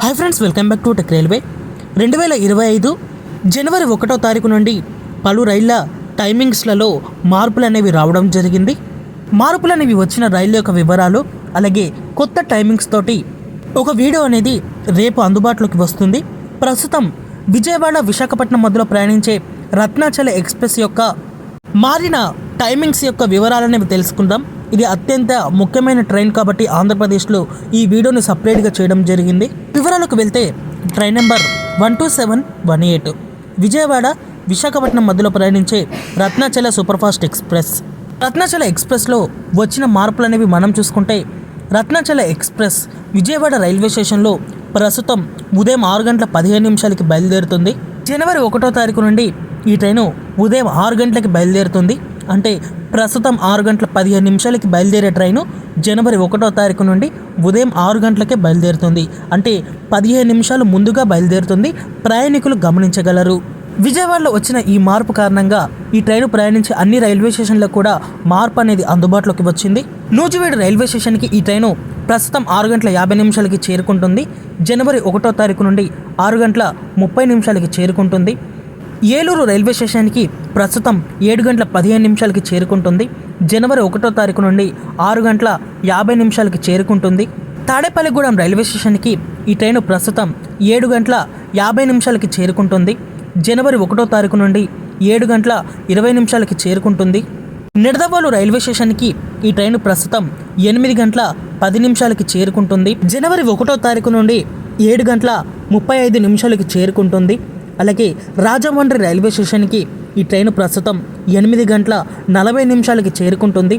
Hi friends, welcome back to tech railway. 2025 జనవరి 1వ తారీఖు నుండి పలు రైళ్ల టైమింగ్స్లలో మార్పులు అనేవి రావడం జరిగింది. మార్పులు అనేవి వచ్చిన రైళ్ళ యొక్క వివరాలు అలాగే కొత్త టైమింగ్స్ తోటి ఒక వీడియో అనేది రేపు అందుబాటులోకి వస్తుంది. ప్రస్తుతం విజయవాడ విశాఖపట్నం మధ్యలో ప్రయాణించే రత్నాచల ఎక్స్ప్రెస్ యొక్క మారిన టైమింగ్స్ యొక్క వివరాలనేవి తెలుసుకుందాం. ఇది అత్యంత ముఖ్యమైన ట్రైన్ కాబట్టి ఆంధ్రప్రదేశ్లో ఈ వీడియోని సపరేట్గా చేయడం జరిగింది. వివరాలకు వెళ్తే ట్రైన్ నెంబర్ 12718 విజయవాడ విశాఖపట్నం మధ్యలో ప్రయాణించే రత్నాచల సూపర్ఫాస్ట్ ఎక్స్ప్రెస్. రత్నాచల ఎక్స్ప్రెస్లో వచ్చిన మార్పులు అనేవి మనం చూసుకుంటే రత్నాచల ఎక్స్ప్రెస్ విజయవాడ రైల్వే స్టేషన్లో ప్రస్తుతం ఉదయం 6:15 బయలుదేరుతుంది. జనవరి 1వ తారీఖు నుండి ఈ ట్రైను ఉదయం 6 గంటలకి బయలుదేరుతుంది. అంటే ప్రస్తుతం 6:15 బయలుదేరే ట్రైను జనవరి 1వ తారీఖు నుండి ఉదయం 6 గంటలకే బయలుదేరుతుంది. అంటే 15 నిమిషాలు ముందుగా బయలుదేరుతుంది. ప్రయాణికులు గమనించగలరు. విజయవాడలో వచ్చిన ఈ మార్పు కారణంగా ఈ ట్రైను ప్రయాణించే అన్ని రైల్వే స్టేషన్లకు కూడా మార్పు అనేది అందుబాటులోకి వచ్చింది. నూజివీడు రైల్వే స్టేషన్కి ఈ ట్రైను ప్రస్తుతం 6:50 చేరుకుంటుంది. జనవరి 1వ తారీఖు నుండి 6:30 చేరుకుంటుంది. ఏలూరు రైల్వే స్టేషన్కి ప్రస్తుతం 7:15 చేరుకుంటుంది. జనవరి 1వ తారీఖు నుండి 6:50 చేరుకుంటుంది. తాడేపల్లిగూడెం రైల్వే స్టేషన్కి ఈ ట్రైను ప్రస్తుతం 7:50 చేరుకుంటుంది. జనవరి 1వ తారీఖు నుండి 7:20 చేరుకుంటుంది. నిడదవోలు రైల్వే స్టేషన్కి ఈ ట్రైను ప్రస్తుతం 8:10 చేరుకుంటుంది. జనవరి 1వ తారీఖు నుండి 7:35 చేరుకుంటుంది. అలాగే రాజమండ్రి రైల్వే స్టేషన్కి ఈ ట్రైను ప్రస్తుతం 8:40 చేరుకుంటుంది.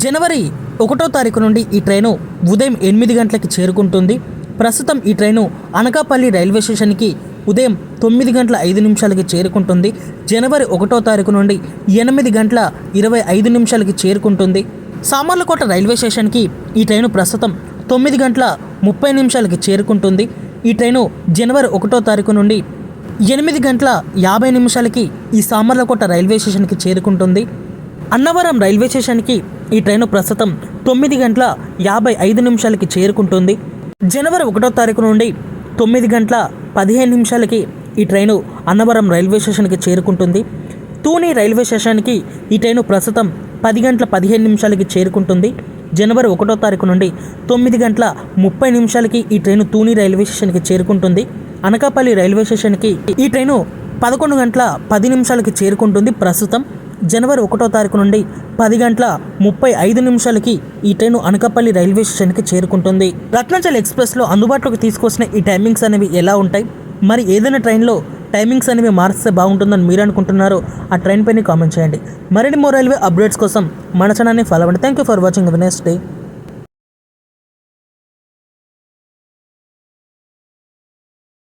జనవరి 1వ తారీఖు నుండి ఈ ట్రైను ఉదయం 8 గంటలకి చేరుకుంటుంది. ప్రస్తుతం ఈ ట్రైను అనకాపల్లి రైల్వే స్టేషన్కి ఉదయం 9:05 చేరుకుంటుంది. జనవరి 1వ తారీఖు నుండి 8:25 చేరుకుంటుంది. సామర్లకోట రైల్వే స్టేషన్కి ఈ ట్రైను ప్రస్తుతం 9:30 చేరుకుంటుంది. ఈ ట్రైను జనవరి 1వ తారీఖు నుండి 8:50 ఈ సామర్లకోట రైల్వే స్టేషన్కి చేరుకుంటుంది. అన్నవరం రైల్వే స్టేషన్కి ఈ ట్రైను ప్రస్తుతం 9:55 చేరుకుంటుంది. జనవరి 1వ తారీఖు నుండి 9:15 ఈ ట్రైను అన్నవరం రైల్వే స్టేషన్కి చేరుకుంటుంది. తూని రైల్వే స్టేషన్కి ఈ ట్రైను ప్రస్తుతం 10:15 చేరుకుంటుంది. జనవరి 1వ తారీఖు నుండి 9:30 ఈ ట్రైను తూని రైల్వే స్టేషన్కి చేరుకుంటుంది. అనకాపల్లి రైల్వే స్టేషన్కి ఈ ట్రైను 11:10 చేరుకుంటుంది. ప్రస్తుతం జనవరి 1వ తారీఖు నుండి 10:35 ఈ ట్రైను అనకాపల్లి రైల్వే స్టేషన్కి చేరుకుంటుంది. రత్నాచల్ ఎక్స్ప్రెస్లో అందుబాటులోకి తీసుకొచ్చిన ఈ టైమింగ్స్ అనేవి ఎలా ఉంటాయి, మరి ఏదైనా ట్రైన్లో టైమింగ్స్ అనేవి మారిస్తే బాగుంటుందని మీరు అనుకుంటున్నారో ఆ ట్రైన్ పైన కామెంట్ చేయండి. మరిన్ని మోర్ రైల్వే అప్డేట్స్ కోసం మన ఛానల్ని ఫాలో అవ్వండి. Thank you for watching. Have a nice day.